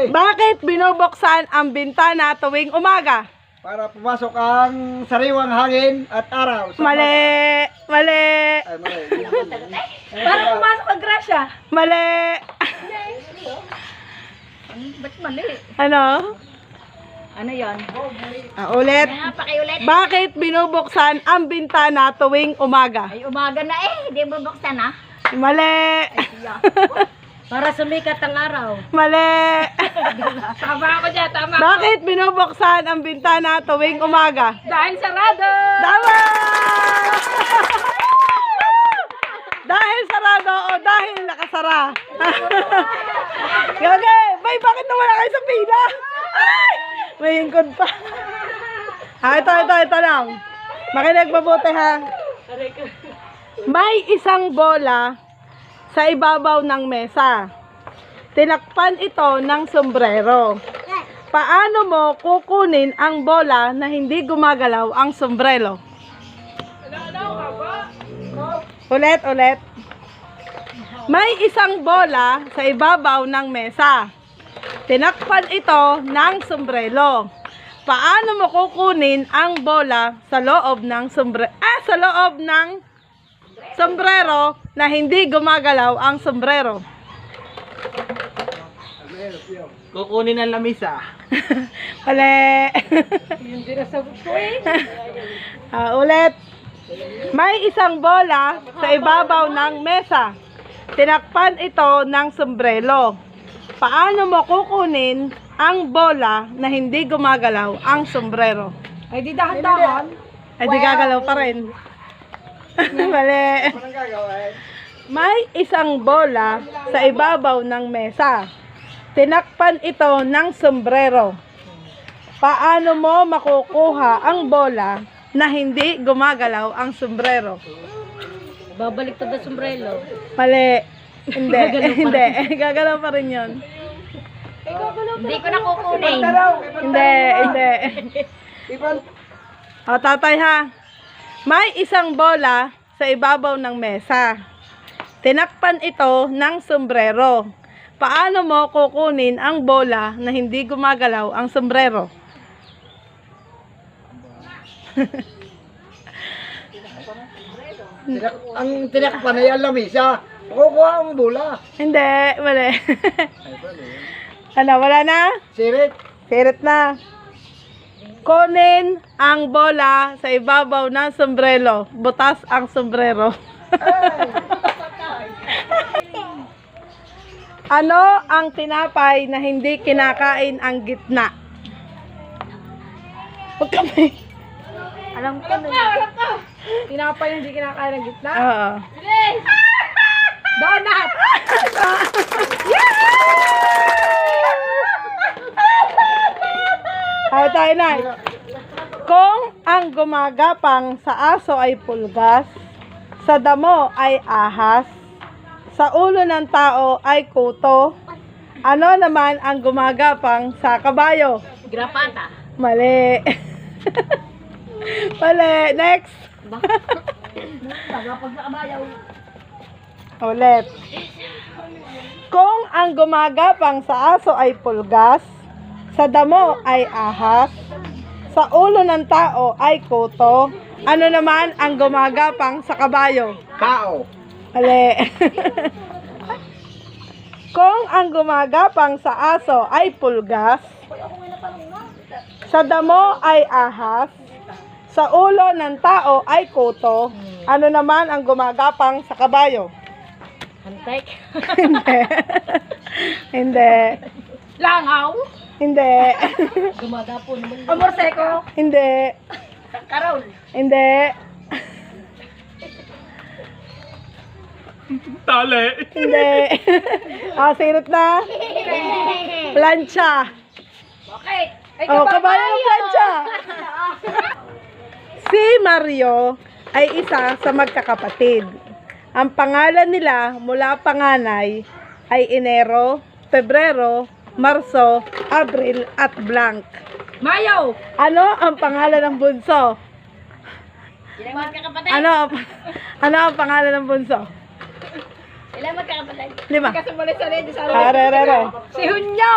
Bakit binubuksan ang bintana tuwing umaga? Para pumasok ang sariwang hangin at araw. Mali! Mali! Ay, mali. Para pumasok ang grasya. Mali! Ba't mali? Ano? Ano yan? Ulit. Pakiulit. Bakit binubuksan ang bintana tuwing umaga? Ay, umaga na eh. Hindi bubuksan ah. Mali! Para sumikat ang araw. Mali! Tama ako dyan, tama. Bakit binubuksan ang bintana tuwing umaga? Dahil sarado. Tama! Dahil sarado o dahil nakasara? Gage! Bay, bakit nawala kayo sa pila? Ay! May hingkod pa. Ito lang. Makinig mabuti ha. May isang bola sa ibabaw ng mesa. Tinakpan ito ng sombrero. Paano mo kukunin ang bola na hindi gumagalaw ang sombrero? Ulit. May isang bola sa ibabaw ng mesa. Tinakpan ito ng sombrero. Paano mo kukunin ang bola sa loob ng sombrero na hindi gumagalaw ang sombrero? Kukunin ang lamisa. Uli. Yung dinasagot ko eh. Ulit. May isang bola sa ibabaw ng mesa. Tinakpan ito ng sombrero. Paano mo kukunin ang bola na hindi gumagalaw ang sombrero? Ay, di dahan-dahan. Ay, di gagalaw pa rin. Mali. Anong gagawin? May isang bola sa ibabaw ng mesa. Tinakpan ito ng sombrero. Paano mo makukuha ang bola na hindi gumagalaw ang sombrero? Babalik to the sombrero. Mali. Hindi. Hindi. Gagalaw pa rin yun. Hindi ko na kukunin. Hindi. Iban. O, tatay ha. May isang bola sa ibabaw ng mesa. Tinakpan ito ng sombrero. Paano mo kukunin ang bola na hindi gumagalaw ang sombrero? Ang tinakpan na yan lamisa. Kukuha ang bola. Hindi. Mali. Ano, wala na? Sirit. Sirit na. Kunin ang bola sa ibabaw ng sombrero. Butas ang sombrero. Ano ang tinapay na hindi kinakain ang gitna? Huwag kami. Alam ko na. Tinapay hindi kinakain ng gitna. Oo. Donut! Tayo na. Kung ang gumagapang sa aso ay pulgas, sa damo ay ahas, sa ulo ng tao ay kuto, ano naman ang gumagapang sa kabayo? Grapata. Mali. Mali. Next. Tagapag na kabayaw. Ulit. Kung ang gumagapang sa aso ay pulgas, sa damo ay ahas, sa ulo ng tao ay kuto, ano naman ang gumagapang sa kabayo? Kao. Mali. Kung ang gumagapang sa aso ay pulgas, sa damo ay ahas, sa ulo ng tao ay kuto, ano naman ang gumagapang sa kabayo? Antek. Hindi. Hindi. Langaw. Hindi. Gumagapo naman. Amor seko. Hindi. Karol. Hindi. Tali. Hindi. Sirit na. Plancha. Bakit? Ay, Kabayo ng plancha. Si Mario ay isa sa magkakapatid. Ang pangalan nila mula panganay ay Enero, Pebrero, Marso, Abril at Blanc. Mayo. Ano ang pangalan ng bunso? Ilang magkakapatid? Ano ang pangalan ng bunso? Ilang magkakapatid? 5. Kasi muli sa rin. Are. Si Hunyo.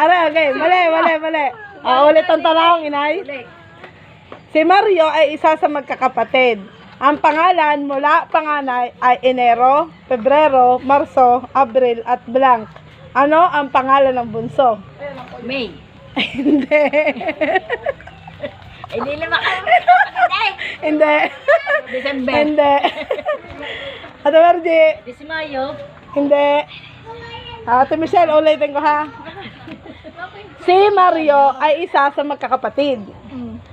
Okay. Mali. Ulit ang tanong, inay. Ulit. Si Mario ay isa sa magkakapatid. Ang pangalan mula panganay ay Enero, Pebrero, Marso, Abril at Blanc. Ano ang pangalan ng bunso? May. Hindi. Hindi naman kayo. Hindi. December. Hindi. Ate Margie. Disimayo. Hindi. Ate Michelle, ulitin ko ha. Si Mario ay isa sa magkakapatid.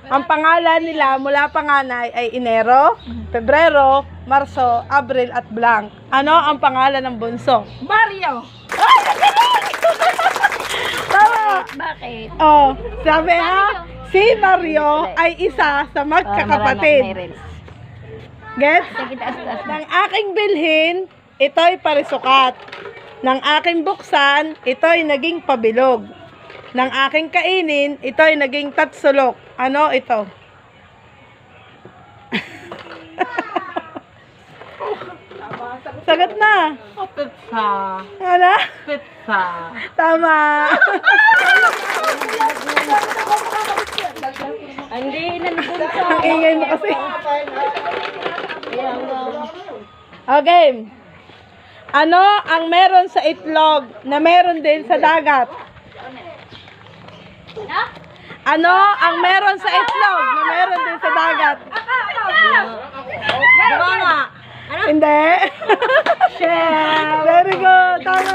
Ang pangalan nila mula panganay ay Enero, Pebrero, Marso, Abril at Blanc. Ano ang pangalan ng bunso? Mario. Tama! Bakit? Oh, sabi ha, si Mario ay isa sa magkakapatid. Get? Ng aking bilhin, ito'y parisukat. Ng aking buksan, ito'y naging pabilog. Ng aking kainin, ito'y naging tatsulok. Ano ito? Sagot na. Pizza. Ano? Pizza. Tama. Hindi, nalibunsa. Ang ingay mo kasi. Okay. Ano ang meron sa itlog na meron din sa dagat? Ano ang meron sa itlog na meron din sa dagat? Banga. Hindi. Shell. Very good. Tama.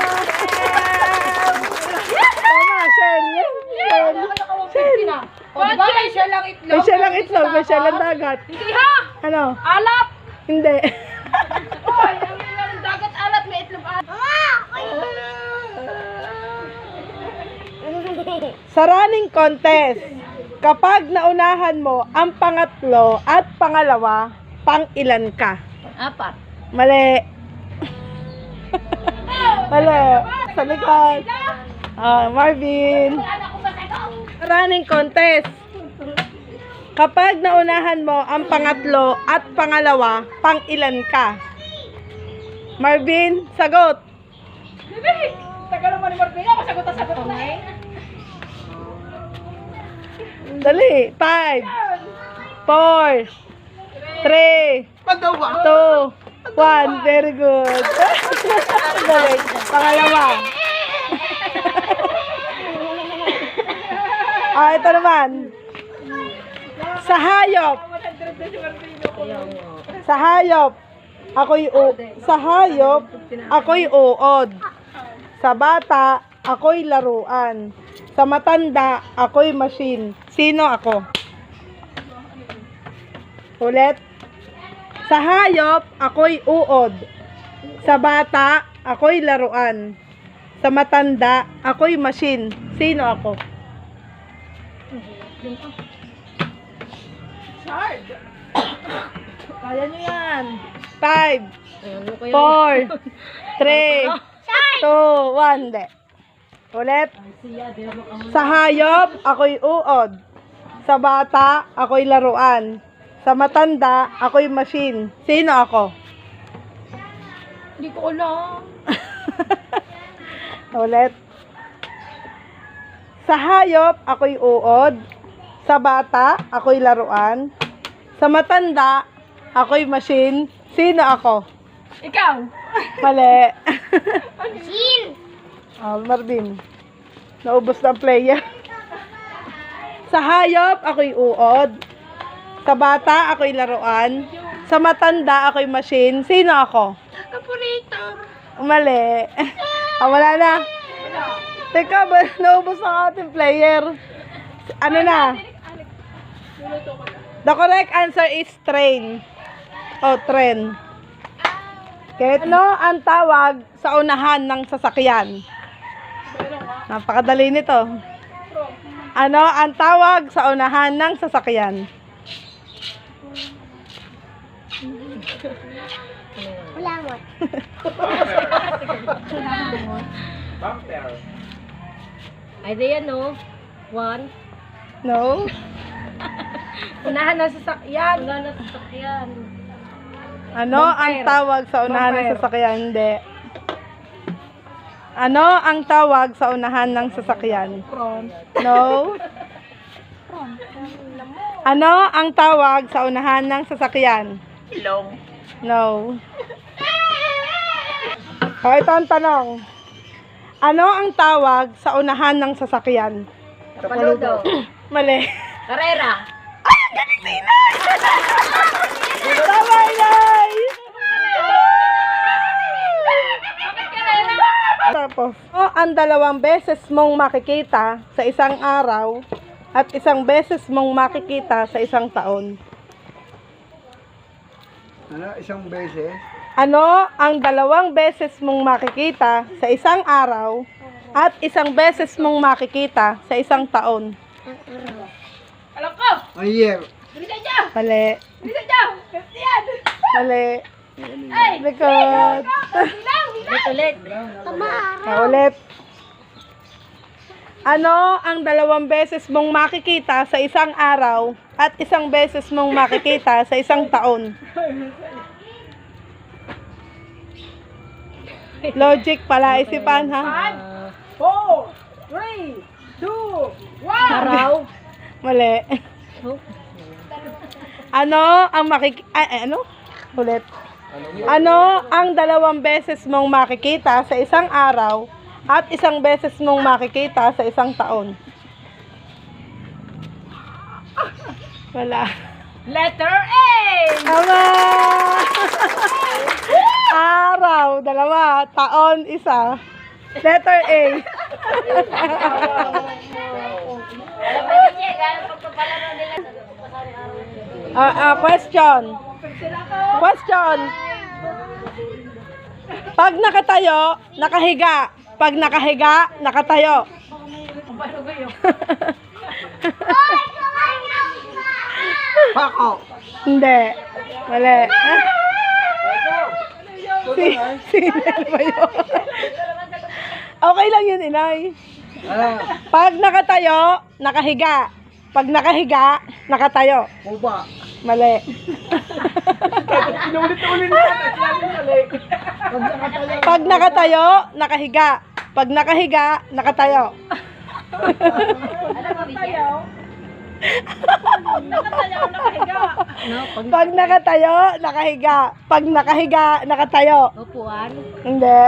Tama, Shell. Shell. Shell. O, diba may shell ang itlog? May Shell ang itlog, may Shell ang dagat. Hindi ha! Ano? Alat! Hindi. Oy, ang dagat alat, may itlog alat. Sa running contest, kapag naunahan mo ang pangatlo at pangalawa, pang ilan ka? 4. Mali. Mali. Sa likod. Marvin. Running contest. Kapag naunahan mo ang pangatlo at pangalawa, pang ilan ka? Marvin, sagot. Tagal naman ni Marvina, masagot na. Dali. 5, 4, 3, 2, 1. Very good. Dali. Pangalawa. Ito naman. Sa hayop. Sa hayop. Ako'y uod. Sa bata, ako'y laruan. Sa matanda, ako'y machine. Sino ako? Ulit. Sa hayop, ako'y uod. Sa bata, ako'y laruan. Sa matanda, ako'y machine. Sino ako? Kaya niyo yan. 5, 4, 3, 2, 1. Hindi. Ulit. Sa hayop, ako'y uod. Sa bata, ako'y laruan. Sa matanda, ako'y machine. Sino ako? Hindi ko alam. Ulit. Sa hayop, ako'y uod. Sa bata, ako'y laruan. Sa matanda, ako'y machine. Sino ako? Ikaw. Mali. Marvin. Naubos na ang player. Sa hayop, ako'y uod. Sa bata, ako'y laruan. Sa matanda, ako'y machine. Sino ako? Operator. Mali. Wala na. Teka, naubos na ang ating player. Ano na? The correct answer is train. O, tren. Okay. Ano ang tawag sa unahan ng sasakyan? Napakadali nito. Ano ang tawag sa unahan ng sasakyan? Idea no? 1. No? Unahan ng sasakyan. Unahan ng sasakyan. Ano ang tawag sa unahan ng sasakyan? Hindi. Ano ang tawag sa unahan ng sasakyan? No. Ano ang tawag sa unahan ng sasakyan? Ilong. No. O, ito ang tanong. Ano ang tawag sa unahan ng sasakyan? Paludo. Mali. Karera. Tama, Inay! Tapos, ang 2 beses mong makikita sa isang araw at 1 beses mong makikita sa isang taon. Ano, isang beses? Ano ang 2 beses mong makikita sa isang araw at 1 beses mong makikita sa isang taon? Alam ko! A year. Bisa niya! Mali. Bisa niya! Yan! Mali. Ay! Likod. Bilang! Ulit! Ulit. Ano ang 2 beses mong makikita sa isang araw at 1 beses mong makikita sa isang taon? Logic pala, isipan ha? 4, 3, 2, 1! Araw! Mali. Ano ang ano? Ulit. Ano ang 2 beses mong makikita sa isang araw at 1 beses mong makikita sa isang taon? Wala. Letter A! Tama! Araw, 2. Taon, 1. Letter A. Question. Question. Pag nakatayo, nakahiga. Pag nakahiga, nakatayo. Pako. Hindi. Mali. Sino ba yun? Okay lang yun, Inay. Ano? Pag nakatayo, nakahiga. Pag nakahiga, nakatayo. Uba. Mali. Pag nakatayo, nakahiga. Pag nakahiga, nakatayo. Pag nakatayo, nakahiga. Pag nakahiga, nakatayo. Upuan. Hindi.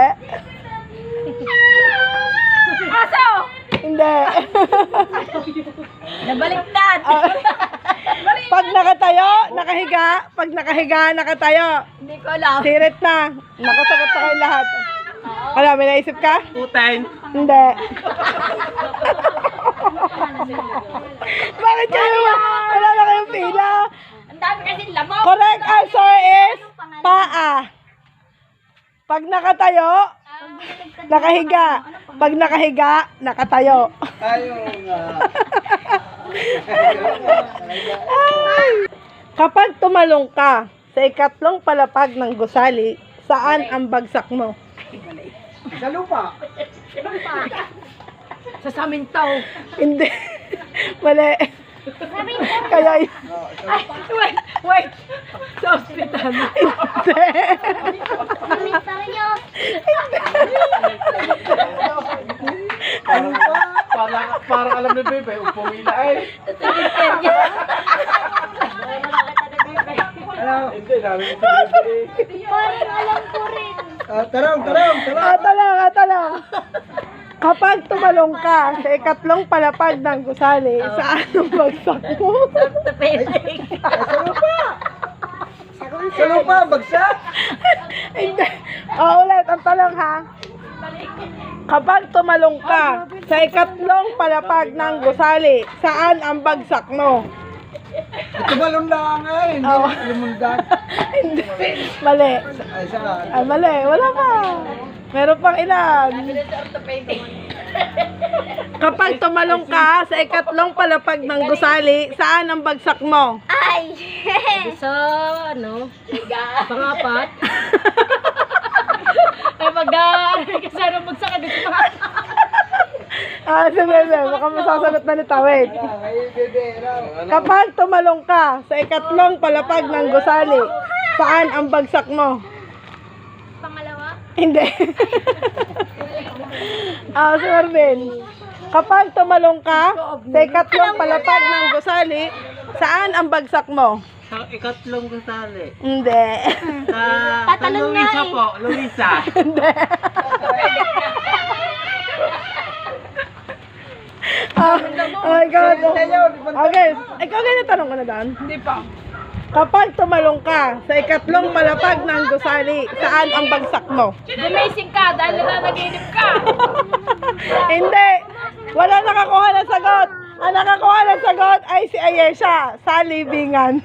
Aso! Hindi. Nabaliktad! Pag nakatayo, nakahiga. Pag nakahiga, nakatayo. Hindi ko alam. Sirit na. Nakasagot na kayo lahat. Wala, may naisip ka? Putain. Hindi. Bakit kayo? Wala na kayong pila. Ang dami kasi lamok. Correct answer is paa. Pag nakatayo, nakahiga. Pag nakahiga, nakatayo. Ayaw nga. Kapag tumalong ka sa 2 palapag ng gusali, saan ang bagsak mo? Sa lupa. Sa samintaw. Hindi. Mali. Kaya yun. Wait! Sa ospital. Hindi. Parang alam na bebe, pumila eh. Ano? Hindi, namin ito bebe. Tarong. Tanong. Kapag tumalong ka sa 2 palapag ng gusali, saan ang bagsak mo? Sa lupa, bagsak. Hindi. Ulit, ang tanong ha. Kapag tumalong ka sa 2 palapag ng gusali, saan ang bagsak mo? Tumalon lang eh. Hindi Oh. lumundag. Hindi. Mali. Ay, saan? Ay, mali. Wala pa. Meron pang ilan. Kapag tumalong ka sa 2 palapag ng gusali, saan ang bagsak mo? Sa ano? Pangapat. Ay kasi ano magsaka dito pa. Sige. Baka masasagot na nito. Wait. Ay, bebe, raw. Kapag tumalong ka sa 2 palapag ng gusali, saan ang bagsak mo? Pangalawa? Hindi. Si Marvin. Kapag tumalong ka sa ikatlong palapag ng gusali, saan ang bagsak mo? Sa ikatlong gusali. Hindi. Sa Luisa po, Luisa. Oh my God. Okay. Ikaw ganyan tanong ko na doon. Hindi pa. Kapag tumalong ka sa ikatlong palapag ng gusali, saan ang bagsak mo? Gumising ka dahil nananaginip ka. Hindi. Wala nakakuha ng sagot. Ang nakakuha ng sagot ay si Ayesha sa libingan.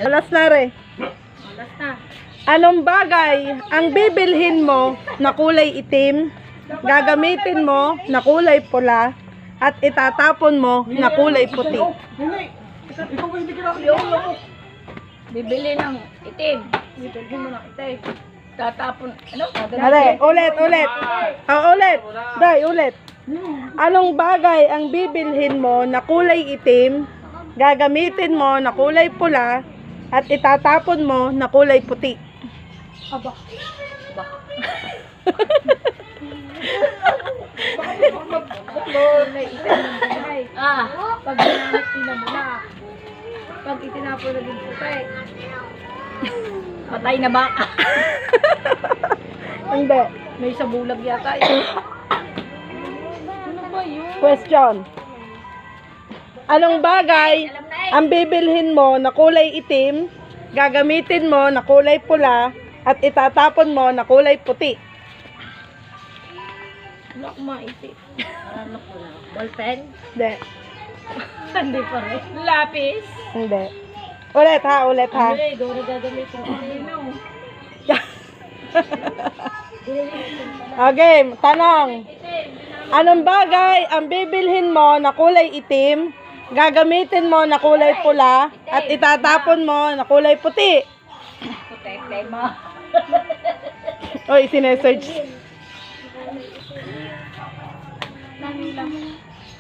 Alas na re. Alas na. Anong bagay ang bibilhin mo na kulay itim, gagamitin mo na kulay pula, at itatapon mo na kulay puti? Bibili ng itim. Bibili mo ng itim. Tatapon, ano? Dali, ulit. Ulit. Dai, ulit. Anong bagay ang bibilhin mo na kulay itim, gagamitin mo na kulay pula, at itatapon mo na kulay puti? Aba. May itim ng buhay. Pag ginamit nila mo na. Pag itinapon na din puti. Patay na ba? Hindi. May sa bulag yata yun. Ano ba yun? Question. Anong bagay ang bibilhin mo na kulay itim, gagamitin mo na kulay pula, at itatapon mo na kulay puti? Wala akong maisip. Ano ko na? Ballpen? Hindi. Hindi pa rin. Lapis? Hindi. Ulit ha. Hindi, doon na gagamitin ko sino. Okay, tanong. Anong bagay ang bibilhin mo na kulay itim, gagamitin mo na kulay pula, at itatapon mo na kulay puti? Putek mo. Oy, sinesearch.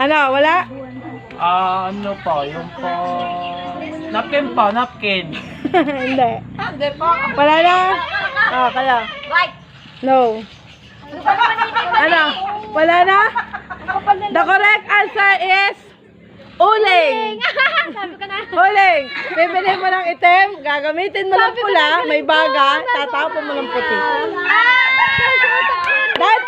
Ano, wala? Ano po, yung po... Napkin. Hindi. Hindi pa. Wala na? Kaya. Right. No. Ano? Wala na? The correct answer is uling. Sabi ko na. Uling. Bibili mo ng itim, gagamitin mo ng pula, may baga, tatapon mo ng puti. That's